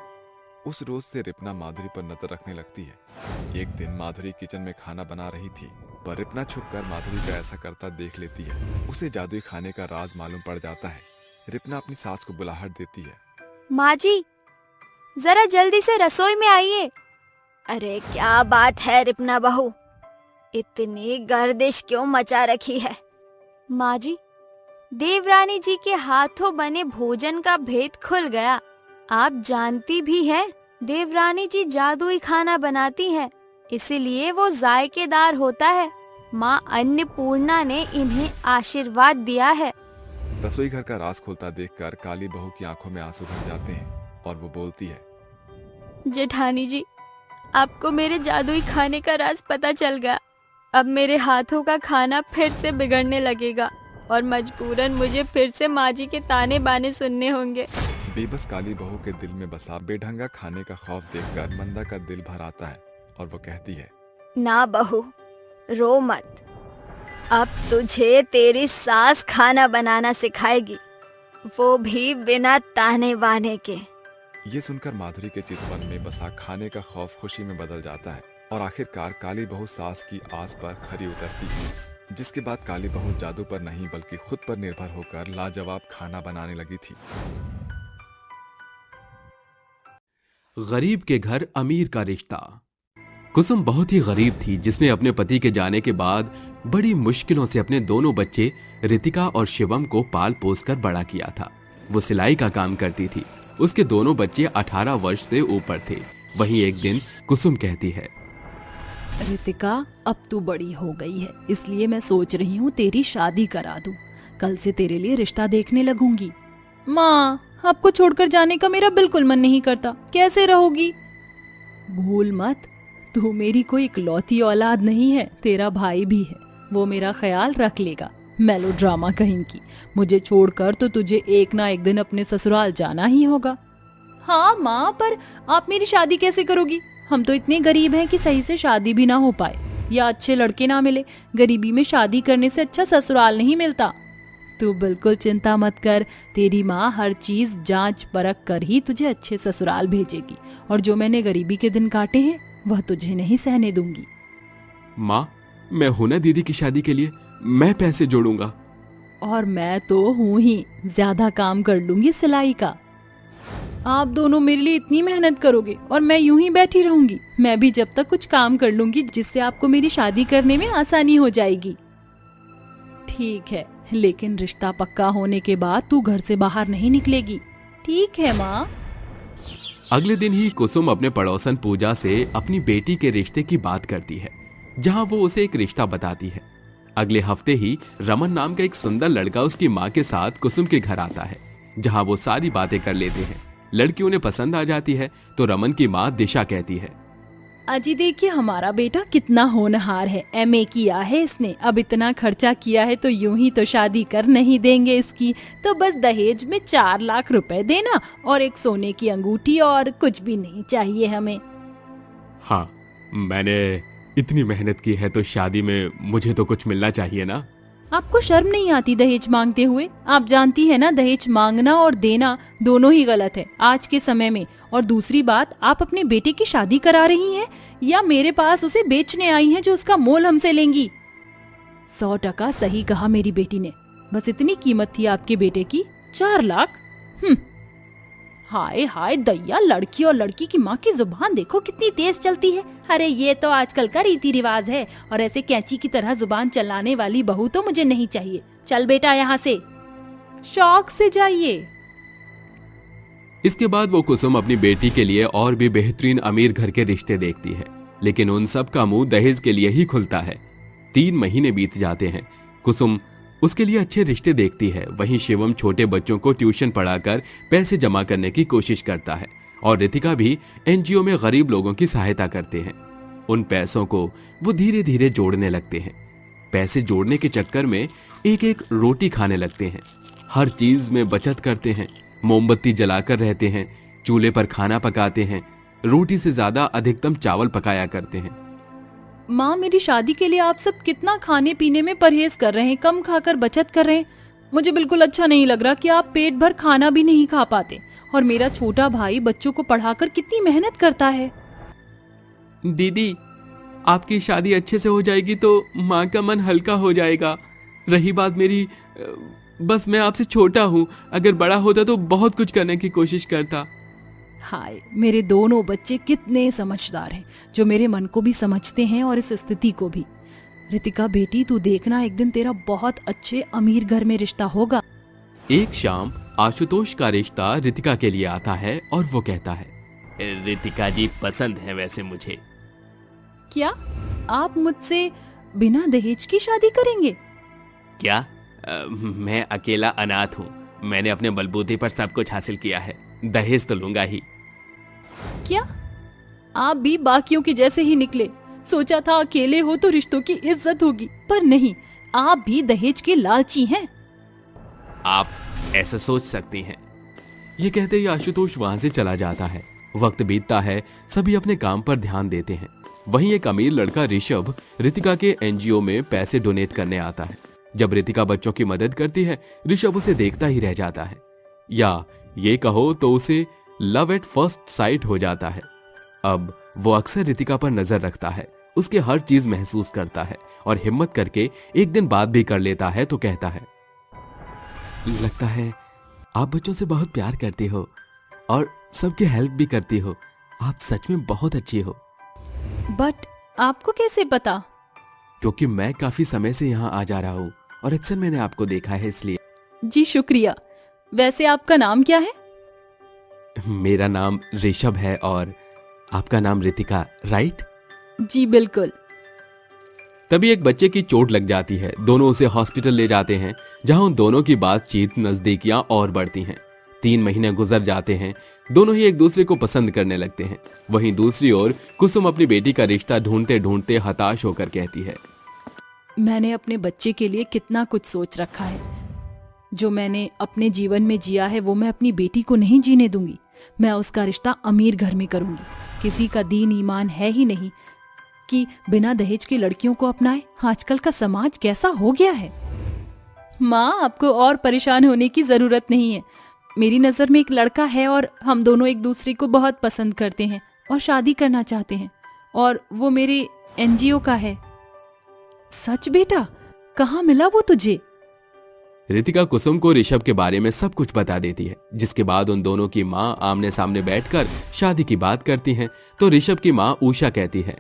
उस रोज से रिपना माधुरी पर नजर रखने लगती है। एक दिन माधुरी किचन में खाना बना रही थी, पर रिपना छुपकर माधुरी का ऐसा करता देख लेती है। उसे जादुई खाने का राज मालूम पड़ जाता है। रिपना अपनी सास को बुलाहट देती है। माँ जी, जरा जल्दी से रसोई में आइए। अरे क्या बात है रिपना बहू, इतनी गर्दिश क्यों मचा रखी है? माँ जी, देवरानी जी के हाथों बने भोजन का भेद खुल गया। आप जानती भी हैं, देवरानी जी जादुई खाना बनाती हैं, इसीलिए वो जायकेदार होता है। माँ अन्नपूर्णा ने इन्हें आशीर्वाद दिया है। रसोई घर का राज खुलता देखकर काली बहू की आंखों में आंसू भर जाते हैं और वो बोलती है, जेठानी जी, आपको मेरे जादुई खाने का राज पता चल गया। अब मेरे हाथों का खाना फिर से बिगड़ने लगेगा और मजबूरन मुझे फिर से माँ जी के ताने बाने सुनने होंगे। बेबस काली बहू के दिल में बसा बेढंगा खाने का खौफ देखकर मंदा का दिल भर आता है और वो कहती है, ना बहू, रो मत। अब तुझे तेरी सास खाना बनाना सिखाएगी, वो भी बिना ताने बाने के। ये सुनकर माधुरी के चितवन में बसा खाने का खौफ खुशी में बदल जाता है और आखिरकार काली बहू सास की आस पर खरी उतरती है, जिसके बाद काली बहू जादू पर नहीं बल्कि खुद पर निर्भर होकर लाजवाब खाना बनाने लगी थी। गरीब के घर अमीर का रिश्ता। कुसुम बहुत ही गरीब थी, जिसने अपने पति के जाने के बाद बड़ी मुश्किलों से अपने दोनों बच्चे रितिका और शिवम को पाल पोस कर बड़ा किया था। वो सिलाई का काम करती थी। उसके दोनों बच्चे 18 वर्ष से ऊपर थे। वहीं एक दिन कुसुम कहती है, रितिका, अब तू बड़ी हो गई है, इसलिए मैं सोच रही हूँ तेरी शादी करा दूं। कल से तेरे लिए रिश्ता देखने लगूंगी। माँ, आपको छोड़कर जाने का मेरा बिल्कुल मन नहीं करता। कैसे रहोगी? भूल मत, तू मेरी कोई इकलौती औलाद नहीं है, तेरा भाई भी है, वो मेरा ख्याल रख लेगा। मेलोड्रामा कहीं की, मुझे छोड़कर तो तुझे एक ना एक दिन अपने ससुराल जाना ही होगा। हाँ माँ, पर आप मेरी शादी कैसे करोगी? हम तो इतने गरीब हैं कि सही से शादी भी ना हो पाए या अच्छे लड़के ना मिले। गरीबी में शादी करने से अच्छा ससुराल नहीं मिलता। तू बिल्कुल चिंता मत कर, तेरी माँ हर चीज जांच परख कर ही तुझे अच्छे ससुराल भेजेगी, और जो मैंने गरीबी के दिन काटे हैं वह तुझे नहीं सहने दूंगी। माँ, मैं हूं ना दीदी की शादी के लिए, मैं पैसे जोड़ूंगा। और मैं तो हूँ ही, ज्यादा काम कर लूंगी सिलाई का। आप दोनों मेरे लिए इतनी मेहनत करोगे और मैं यूं ही बैठी रहूंगी? मैं भी जब तक कुछ काम कर लूंगी जिससे आपको मेरी शादी करने में आसानी हो जाएगी। ठीक है, लेकिन रिश्ता पक्का होने के बाद तू घर से बाहर नहीं निकलेगी। ठीक है माँ। अगले दिन ही कुसुम अपने पड़ोसन पूजा से अपनी बेटी के रिश्ते की बात करती है, जहां वो उसे एक रिश्ता बताती है। अगले हफ्ते ही रमन नाम का एक सुंदर लड़का उसकी माँ के साथ कुसुम के घर आता है, जहां वो सारी बातें कर लेते हैं। लड़की उन्हें पसंद आ जाती है तो रमन की माँ दिशा कहती है, अजी देखिए, हमारा बेटा कितना होनहार है, एमए किया है इसने, अब इतना खर्चा किया है तो यूं ही तो शादी कर नहीं देंगे इसकी। तो बस दहेज में 4 लाख रुपए देना और एक सोने की अंगूठी, और कुछ भी नहीं चाहिए हमें। हाँ, मैंने इतनी मेहनत की है तो शादी में मुझे तो कुछ मिलना चाहिए ना। आपको शर्म नहीं आती दहेज मांगते हुए? आप जानती है ना, दहेज मांगना और देना दोनों ही गलत है आज के समय में। और दूसरी बात, आप अपने बेटे की शादी करा रही हैं या मेरे पास उसे बेचने आई हैं जो उसका मोल हमसे लेंगी? 100% सही कहा मेरी बेटी ने। बस इतनी कीमत थी आपके बेटे की? 4 लाख? हाय हाय दैया, लड़की और लड़की की माँ की जुबान देखो कितनी तेज चलती है। अरे ये तो आजकल का रीति रिवाज है, और ऐसे कैंची की तरह जुबान चलाने वाली बहू तो मुझे नहीं चाहिए। चल बेटा यहाँ से, शौक से जाइए। इसके बाद वो कुसुम अपनी बेटी के लिए और भी बेहतरीन अमीर घर के रिश्ते देखती है, लेकिन उन सब का मुंह दहेज के लिए ही खुलता है। 3 महीने बीत जाते हैं। कुसुम उसके लिए अच्छे रिश्ते देखती है। वहीं शिवम छोटे बच्चों को ट्यूशन पढ़ाकर पैसे जमा करने की कोशिश करता है, और रितिका भी एनजीओ में गरीब लोगों की सहायता करते हैं। उन पैसों को वो धीरे धीरे जोड़ने लगते हैं। पैसे जोड़ने के चक्कर में एक एक रोटी खाने लगते हैं। हर चीज में बचत करते हैं। मोमबत्ती जलाकर रहते हैं, चूल्हे पर खाना पकाते हैं, रोटी से ज्यादा अधिकतम चावल पकाया करते हैं। माँ, मेरी शादी के लिए आप सब कितना खाने पीने में परहेज कर रहे हैं, कम खाकर बचत कर रहे हैं। मुझे बिल्कुल अच्छा नहीं लग रहा कि आप पेट भर खाना भी नहीं खा पाते। और मेरा छोटा भाई बच्चों को पढ़ाकर कितनी मेहनत करता है। दीदी, आपकी शादी अच्छे से हो जाएगी तो माँ का मन हल्का हो जाएगा। रही बात मेरी, बस मैं आपसे छोटा हूँ, अगर बड़ा होता तो बहुत कुछ करने की कोशिश करता। हाय, मेरे दोनों बच्चे कितने समझदार हैं, जो मेरे मन को भी समझते हैं और इस स्थिति को भी। रितिका बेटी, तू देखना, एक दिन तेरा बहुत अच्छे अमीर घर में रिश्ता होगा। एक शाम आशुतोष का रिश्ता रितिका के लिए आता है और वो कहता है, रितिका जी पसंद है वैसे मुझे। क्या आप मुझसे बिना दहेज की शादी करेंगे? क्या? मैं अकेला अनाथ हूँ, मैंने अपने बलबूते पर सब कुछ हासिल किया है, दहेज तो लूंगा ही। क्या आप भी बाकियों के जैसे ही निकले? सोचा था अकेले हो तो रिश्तों की इज्जत होगी, पर नहीं, आप भी दहेज के लालची हैं। आप ऐसा सोच सकती हैं। ये कहते ही आशुतोष वहां से चला जाता है। वक्त बीतता है, सभी अपने काम पर ध्यान देते हैं। वहीं एक अमीर लड़का ऋषभ रितिका के एनजीओ में पैसे डोनेट करने आता है। जब रितिका बच्चों की मदद करती है, ऋषभ उसे देखता ही रह जाता है, या ये कहो तो उसे लव एट फर्स्ट साइट हो जाता है। अब वो अक्सर रितिका पर नजर रखता है, उसके हर चीज महसूस करता है और हिम्मत करके एक दिन बात भी कर लेता है तो कहता है, लगता है आप बच्चों से बहुत प्यार करती हो और सबकी हेल्प भी करती हो। आप सच में बहुत अच्छी हो। बट आपको कैसे पता? क्योंकि मैं काफी समय से यहाँ आ जा रहा हूँ और अक्सर मैंने आपको देखा है, इसलिए। जी शुक्रिया। वैसे आपका नाम क्या है? मेरा नाम ऋषभ है और आपका नाम रितिका, राइट? जी बिल्कुल। तभी एक बच्चे की चोट लग जाती है। दोनों उसे हॉस्पिटल ले जाते हैं, जहां उन दोनों की बातचीत, नजदीकियां और बढ़ती हैं। 3 महीने गुजर जाते हैं, दोनों ही एक दूसरे को पसंद करने लगते हैं। वहीं दूसरी ओर कुसुम अपनी बेटी का रिश्ता ढूंढते ढूंढते हताश होकर कहती है, मैंने अपने बच्चे के लिए कितना कुछ सोच रखा है। जो मैंने अपने जीवन में जिया है वो मैं अपनी बेटी को नहीं जीने दूंगी। मैं उसका रिश्ता अमीर घर में करूंगी। किसी का दीन ईमान है ही नहीं कि बिना दहेज की लड़कियों को अपनाए। आजकल का समाज कैसा हो गया है। माँ, आपको और परेशान होने की जरूरत नहीं है। मेरी नजर में एक लड़का है और हम दोनों एक दूसरे को बहुत पसंद करते हैं और शादी करना चाहते हैं, और वो मेरे एनजीओ का है। सच बेटा? कहाँ मिला वो तुझे? रितिका कुसुम को ऋषभ के बारे में सब कुछ बता देती है, जिसके बाद उन दोनों की माँ आमने सामने बैठकर शादी की बात करती हैं। तो ऋषभ की माँ उषा कहती है,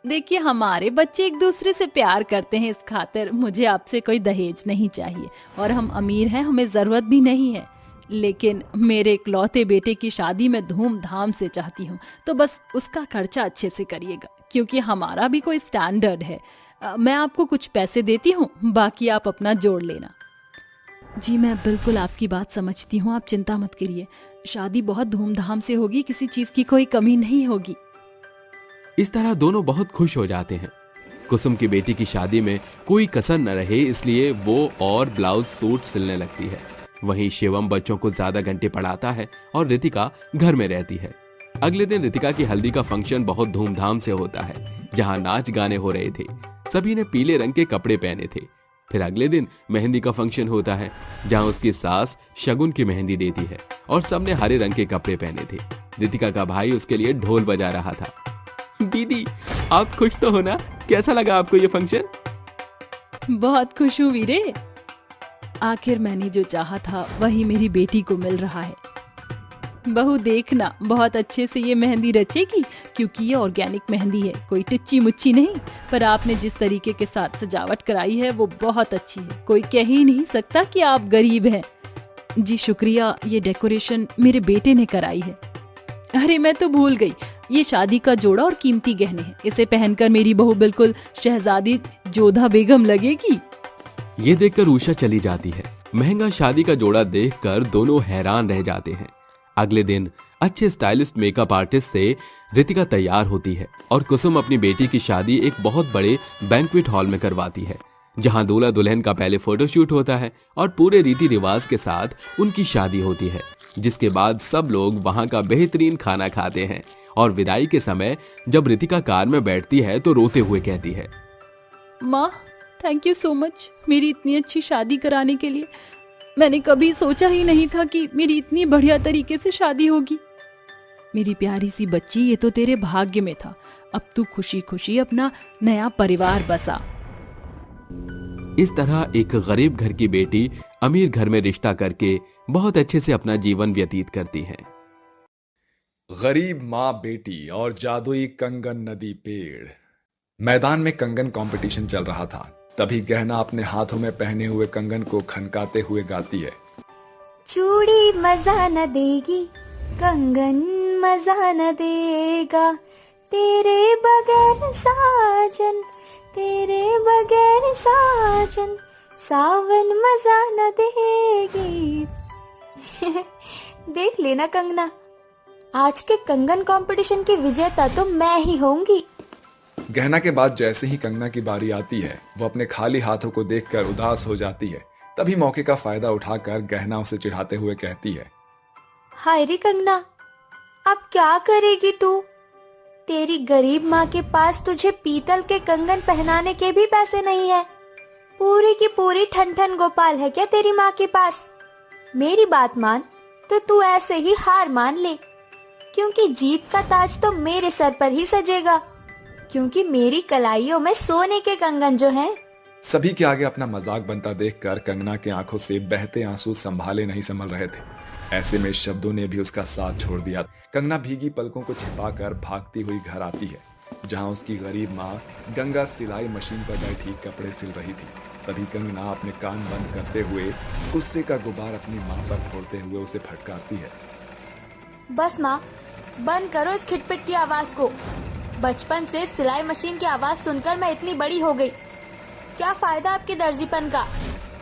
देखिए, हमारे बच्चे एक दूसरे से प्यार करते हैं, इस खातिर मुझे आपसे कोई दहेज नहीं चाहिए, और हम अमीर हैं, हमें जरूरत भी नहीं है। लेकिन मेरे इकलौते बेटे की शादी में धूमधाम से चाहती हूँ, तो बस उसका खर्चा अच्छे से करिएगा, क्योंकि हमारा भी कोई स्टैंडर्ड है। मैं आपको कुछ पैसे देती हूँ, बाकी आप अपना जोड़ लेना। जी मैं बिल्कुल आपकी बात समझती हूँ, आप चिंता मत करिए। शादी बहुत धूमधाम से होगी, किसी चीज की कोई कमी नहीं होगी। इस तरह दोनों बहुत खुश हो जाते हैं। कुसुम की बेटी की शादी में कोई कसर न रहे, इसलिए वो और ब्लाउज सूट सिलने लगती है। वहीं शिवम बच्चों को ज्यादा घंटे पढ़ाता है और रितिका घर में रहती है। अगले दिन रितिका की हल्दी का फंक्शन बहुत धूमधाम से होता है, जहां नाच गाने हो रहे थे। सभी ने पीले रंग के कपड़े पहने थे। फिर अगले दिन मेहंदी का फंक्शन होता है, जहां उसकी सास शगुन की मेहंदी देती है और सबने हरे रंग के कपड़े पहने थे। रितिका का भाई उसके लिए ढोल बजा रहा था। दीदी, आप खुश तो हो ना? कैसा लगा आपको ये फंक्शन? बहुत खुश हूँ वीरे। आखिर मैंने जो चाहा था वही मेरी बेटी को मिल रहा है। बहू देखना, बहुत अच्छे से ये मेहंदी रचेगी, क्योंकि ये ऑर्गेनिक मेहंदी है, कोई टिच्ची मुच्ची नहीं। पर आपने जिस तरीके के साथ सजावट कराई है वो बहुत अच्छी है, कोई कह ही नहीं सकता कि आप गरीब हैं। जी शुक्रिया, ये डेकोरेशन मेरे बेटे ने कराई है। अरे मैं तो भूल गई, ये शादी का जोड़ा और कीमती गहने हैं। इसे पहनकर मेरी बहू बिल्कुल शहजादी जोधा बेगम लगेगी। ये देखकर उषा चली जाती है। महंगा शादी का जोड़ा देखकर दोनों हैरान रह जाते हैं। अगले दिन अच्छे स्टाइलिस्ट मेकअप आर्टिस्ट से रितिका तैयार होती है और कुसुम अपनी बेटी की शादी एक बहुत बड़े बैंक्वेट हॉल में करवाती है, जहां दूल्हा दुल्हन का पहले फोटोशूट होता है और पूरे रीति रिवाज के साथ उनकी शादी होती है, जिसके बाद सब लोग वहां का बेहतरीन खाना खाते हैं और विदाई के समय जब रितिका कार में बैठती है तो रोते हुए कहती है, माँ थैंक यू सो मच मेरी इतनी अच्छी शादी कराने के लिए। मैंने कभी सोचा ही नहीं था कि मेरी इतनी बढ़िया तरीके से शादी होगी। मेरी प्यारी सी बच्ची, ये तो तेरे भाग्य में था। अब तू खुशी खुशी अपना नया परिवार बसा। इस तरह एक गरीब घर की बेटी अमीर घर में रिश्ता करके बहुत अच्छे से अपना जीवन व्यतीत करती है। गरीब माँ बेटी और जादुई कंगन नदी पेड़। मैदान में कंगन कंपटीशन चल रहा था। तभी गहना अपने हाथों में पहने हुए कंगन को खनकाते हुए गाती है, चूड़ी मजा न देगी, कंगन मजा न देगा, तेरे बगैर साजन, तेरे बगैर साजन, सावन मजा न देगी। देख लेना कंगना, आज के कंगन कंपटीशन की विजेता तो मैं ही होंगी। गहना के बाद जैसे ही कंगना की बारी आती है, वो अपने खाली हाथों को देखकर उदास हो जाती है। तभी मौके का फायदा उठाकर गहना उसे चिढ़ाते हुए कहती है, हाय रे कंगना, अब क्या करेगी तू? तेरी गरीब माँ के पास तुझे पीतल के कंगन पहनाने के भी पैसे नहीं है। पूरी की पूरी ठन गोपाल है क्या तेरी माँ के पास? मेरी बात मान तो तू ऐसे ही हार मान ले, क्योंकि जीत का ताज तो मेरे सर पर ही सजेगा, क्योंकि मेरी कलाइयों में सोने के कंगन जो हैं। सभी के आगे अपना मजाक बनता देखकर कंगना की आंखों से बहते आंसू संभाले नहीं संभल रहे थे। ऐसे में शब्दों ने भी उसका साथ छोड़ दिया। कंगना भीगी पलकों को छिपाकर भागती हुई घर आती है, जहां उसकी गरीब माँ गंगा सिलाई मशीन पर बैठी कपड़े सिल रही थी। तभी कंगना अपने कान बंद करते हुए गुस्से का गुबार अपनी माँ पर फोड़ते हुए उसे फटकारती है, बस माँ, बंद करो इस खिटपिट की आवाज को। बचपन से सिलाई मशीन की आवाज सुनकर मैं इतनी बड़ी हो गई। क्या फायदा आपके दर्जीपन का,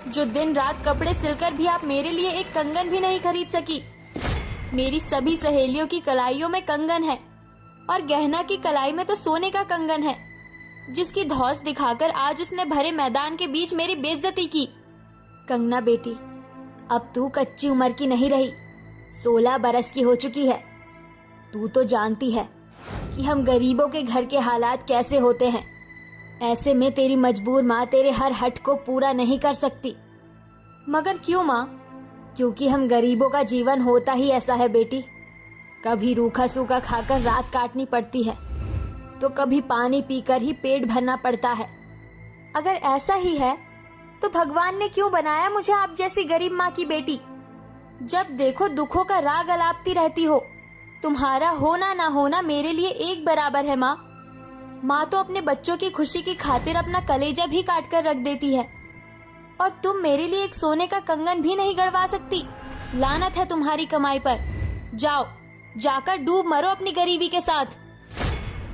जो दिन रात कपड़े सिलकर भी आप मेरे लिए एक कंगन भी नहीं खरीद सकी। मेरी सभी सहेलियों की कलाइयों में कंगन है, और गहना की कलाई में तो सोने का कंगन है, जिसकी धौंस दिखाकर आज उसने भरे मैदान के बीच मेरी बेइज्जती की। कंगना बेटी, अब तू कच्ची उम्र की नहीं रही, 16 बरस की हो चुकी है। तू तो जानती है कि हम गरीबों के घर के हालात कैसे होते हैं। ऐसे में तेरी मजबूर माँ तेरे हर हट को पूरा नहीं कर सकती। मगर क्यों माँ? क्योंकि हम गरीबों का जीवन होता ही ऐसा है बेटी। कभी रूखा सूखा खाकर रात काटनी पड़ती है, तो कभी पानी पीकर ही पेट भरना पड़ता है। अगर ऐसा ही है तो भगवान ने क्यों बनाया मुझे आप जैसी गरीब माँ की बेटी? जब देखो दुखों का राग अलापती रहती हो। तुम्हारा होना ना होना मेरे लिए एक बराबर है माँ। माँ तो अपने बच्चों की खुशी की खातिर अपना कलेजा भी काट कर रख देती है, और तुम मेरे लिए एक सोने का कंगन भी नहीं गड़वा सकती। लानत है तुम्हारी कमाई पर। जाओ, जाकर डूब मरो अपनी गरीबी के साथ।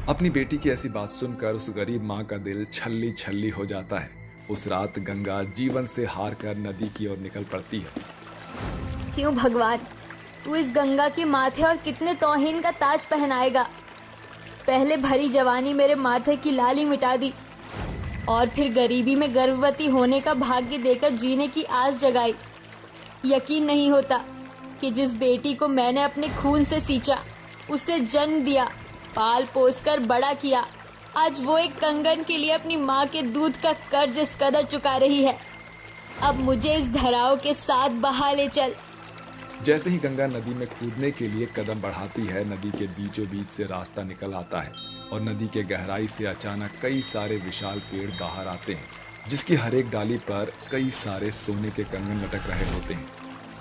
अपनी बेटी की ऐसी बात सुनकर उस गरीब माँ का दिल छल्ली छल्ली हो जाता है। उस रात गंगा जीवन से हार कर नदी की ओर निकल पड़ती है। क्यों भगवान, तू इस गंगा के माथे और कितने तौहीन का ताज पहनाएगा। पहले भरी जवानी मेरे माथे की लाली मिटा दी, और फिर गरीबी में गर्भवती होने का भाग्य देकर जीने की आस जगाई। यकीन नहीं होता कि जिस बेटी को मैंने अपने खून से सींचा, उसे जन्म दिया, पाल पोस कर बड़ा किया, आज वो एक कंगन के लिए अपनी माँ के दूध का कर्ज इस कदर चुका रही है। अब मुझे इस धराव के साथ बहा ले चल। जैसे ही गंगा नदी में कूदने के लिए कदम बढ़ाती है, नदी के बीचों बीच से रास्ता निकल आता है, और नदी के गहराई से अचानक कई सारे विशाल पेड़ बाहर आते हैं, जिसकी हर एक डाली पर कई सारे सोने के कंगन लटक रहे होते हैं।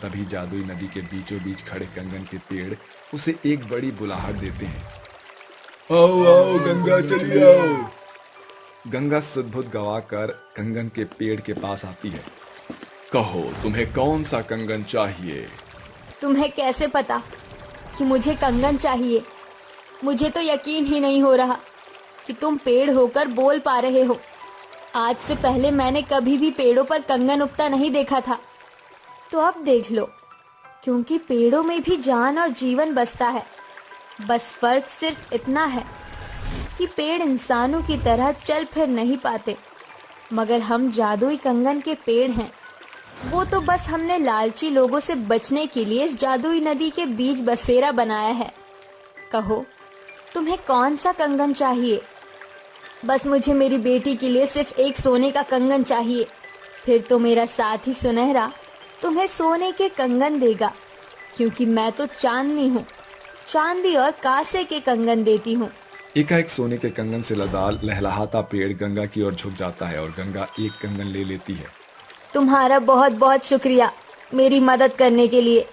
तभी जादुई नदी के बीचों बीच खड़े कंगन के पेड़ उसे एक बड़ी बुलाहट देते हैं, आओ आओ गंगा चली आओ। गंगा सुध-बुध गवाकर कंगन के पेड़ के पास आती है। कहो तुम्हें कौन सा कंगन चाहिए? तुम्हें कैसे पता कि मुझे कंगन चाहिए? मुझे तो यकीन ही नहीं हो रहा कि तुम पेड़ होकर बोल पा रहे हो। आज से पहले मैंने कभी भी पेड़ों पर कंगन उगता नहीं देखा था, तो अब देख लो, क्योंकि पेड़ों में भी जान और जीवन बसता है। बस फर्क सिर्फ इतना है कि पेड़ इंसानों की तरह चल फिर नहीं पाते, मगर हम जादुई कंगन के पेड़ हैं। वो तो बस हमने लालची लोगों से बचने के लिए इस जादुई नदी के बीच बसेरा बनाया है। कहो तुम्हें कौन सा कंगन चाहिए? बस मुझे मेरी बेटी के लिए सिर्फ एक सोने का कंगन चाहिए। फिर तो मेरा साथी सुनहरा तुम्हें सोने के कंगन देगा, क्योंकि मैं तो चांदनी हूँ। चांदी और कांसे के कंगन देती हूँ। एकाएक सोने के कंगन से लदा लहलहाता पेड़ गंगा की ओर झुक जाता है और गंगा एक कंगन ले लेती है। तुम्हारा बहुत बहुत शुक्रिया मेरी मदद करने के लिए।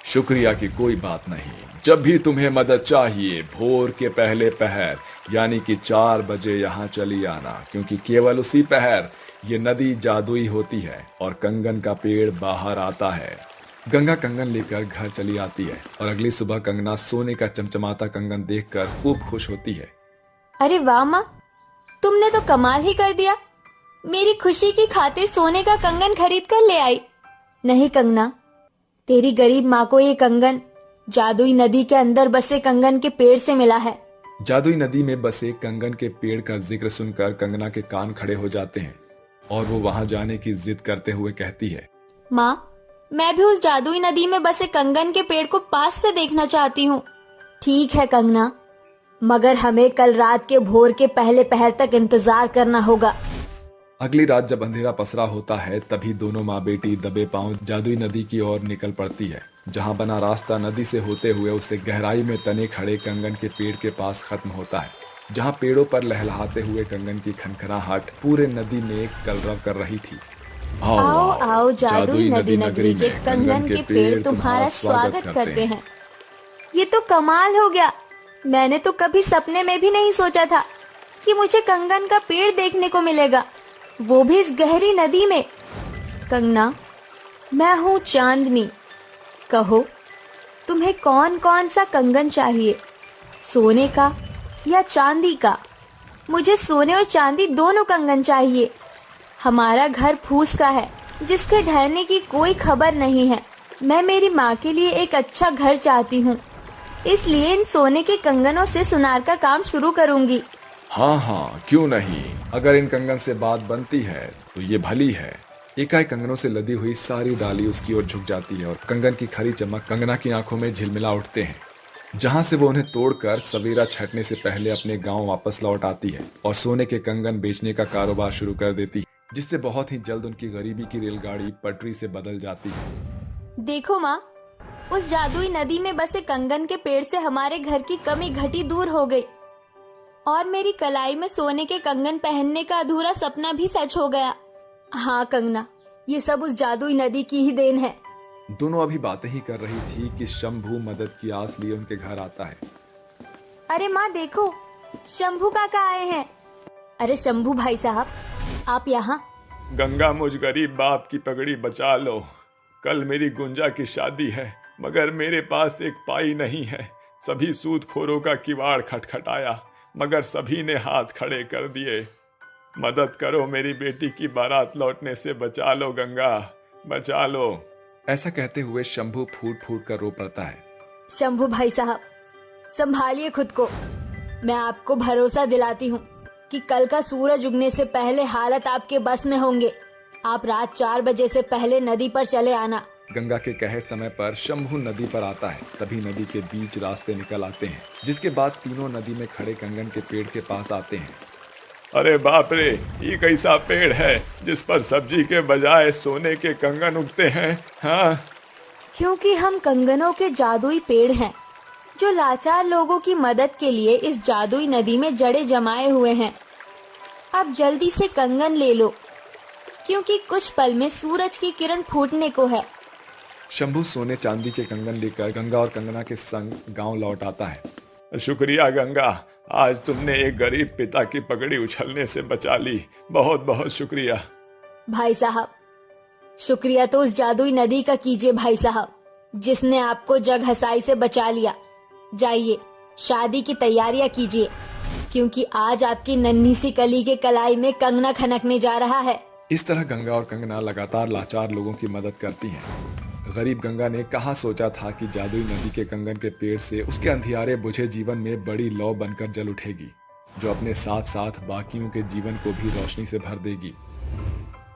शुक्रिया की कोई बात नहीं। जब भी तुम्हें मदद चाहिए भोर के पहले पहर यानी कि 4 बजे यहाँ चली आना, क्योंकि केवल उसी पहर ये नदी जादुई होती है और कंगन का पेड़ बाहर आता है। गंगा कंगन लेकर घर चली आती है और अगली सुबह कंगना सोने का चमचमाता कंगन देखकर खूब खुश होती है। अरे वाह माँ, तुमने तो कमाल ही कर दिया। मेरी खुशी की खातिर सोने का कंगन खरीद कर ले आई। नहीं कंगना, तेरी गरीब माँ को ये कंगन जादुई नदी के अंदर बसे कंगन के पेड़ से मिला है। जादुई नदी में बसे कंगन के पेड़ का जिक्र सुनकर कंगना के कान खड़े हो जाते हैं और वो वहां जाने की जिद करते हुए कहती है, माँ, मैं भी उस जादुई नदी में बसे कंगन के पेड़ को पास से देखना चाहती हूँ। ठीक है कंगना, मगर हमें कल रात के भोर के पहले पहर तक इंतजार करना होगा। अगली रात जब अंधेरा पसरा होता है तभी दोनों माँ बेटी दबे पांव जादुई नदी की ओर निकल पड़ती है। जहाँ बना रास्ता नदी से होते हुए उसे गहराई में तने खड़े कंगन के पेड़ के पास खत्म होता है, जहाँ पेड़ों पर लहलहाते हुए कंगन की खनखनाहट पूरे नदी में कलरव कर रही थी। आओ आओ जादुई नदी नगरी के कंगन के पेड़ तुम्हारा स्वागत करते हैं। ये तो कमाल हो गया। मैंने तो कभी सपने में भी नहीं सोचा था कि मुझे कंगन का पेड़ देखने को मिलेगा, वो भी इस गहरी नदी में। कंगना, मैं हूँ चांदनी। कहो, तुम्हें कौन कौन सा कंगन चाहिए, सोने का या चांदी का? मुझे सोने और चांदी दोनों कंगन चाहिए। हमारा घर फूस का है जिसके ढहने की कोई खबर नहीं है। मैं मेरी माँ के लिए एक अच्छा घर चाहती हूँ, इसलिए इन सोने के कंगनों से सुनार का काम शुरू करूँगी। हाँ हाँ, क्यों नहीं। अगर इन कंगन से बात बनती है तो ये भली है। एकाएक कंगनों से लदी हुई सारी डाली उसकी ओर झुक जाती है और कंगन की खरी चमक कंगना की आंखों में झिलमिला उठते हैं, जहां से वो उन्हें तोड़कर सवेरा छटने से पहले अपने गांव वापस लौट आती है और सोने के कंगन बेचने का कारोबार शुरू कर देती है, जिससे बहुत ही जल्द उनकी गरीबी की रेलगाड़ी पटरी से बदल जाती है। देखो माँ, उस जादुई नदी में बसे कंगन के पेड़ से हमारे घर की कमी घटी दूर हो गई और मेरी कलाई में सोने के कंगन पहनने का अधूरा सपना भी सच हो गया। हाँ कंगना, ये सब उस जादुई नदी की ही देन है। दोनों अभी बातें ही कर रही थी कि शंभू मदद की आस लिए उनके घर आता है। अरे माँ देखो, शंभू काका आए हैं। अरे शंभू भाई साहब, आप यहाँ? गंगा, मुझ गरीब बाप की पगड़ी बचा लो। कल मेरी गुंजा की शादी है, मगर मेरे पास एक पाई नहीं है। सभी सूदखोरों का किवाड़ खटखटाया, मगर सभी ने हाथ खड़े कर दिए। मदद करो, मेरी बेटी की बारात लौटने से बचा लो गंगा, बचा लो। ऐसा कहते हुए शंभू फूट फूट कर रो पड़ता है। शंभू भाई साहब, संभालिए खुद को। मैं आपको भरोसा दिलाती हूँ कि कल का सूरज उगने से पहले हालत आपके बस में होंगे। आप रात 4 बजे से पहले नदी पर चले आना। गंगा के कहे समय पर शंभू नदी पर आता है। तभी नदी के बीच रास्ते निकल आते हैं, जिसके बाद तीनों नदी में खड़े कंगन के पेड़ के पास आते हैं। अरे बाप रे, ये कैसा पेड़ है जिस पर सब्जी के बजाय सोने के कंगन उगते हैं? हाँ, क्योंकि हम कंगनों के जादुई पेड़ हैं, जो लाचार लोगों की मदद के लिए इस जादुई नदी में जड़े जमाए हुए हैं। अब जल्दी से कंगन ले लो, क्योंकि कुछ पल में सूरज की किरण फूटने को है। शंभू सोने चांदी के कंगन लेकर गंगा और कंगना के संग गांव लौट आता है। शुक्रिया गंगा, आज तुमने एक गरीब पिता की पगड़ी उछलने से बचा ली। बहुत बहुत शुक्रिया। भाई साहब, शुक्रिया तो उस जादुई नदी का कीजिए भाई साहब, जिसने आपको जग हसाई से बचा लिया। जाइए, शादी की तैयारियां कीजिए, क्योंकि आज आपकी नन्ही सी कली के कलाई में कंगना खनकने जा रहा है। इस तरह गंगा और कंगना लगातार लाचार लोगों की मदद करती हैं। गरीब गंगा ने कहाँ सोचा था कि जादुई नदी के कंगन के पेड़ से उसके अंधियारे बुझे जीवन में बड़ी लौ बनकर जल उठेगी, जो अपने साथ साथ बाकियों के जीवन को भी रोशनी से भर देगी।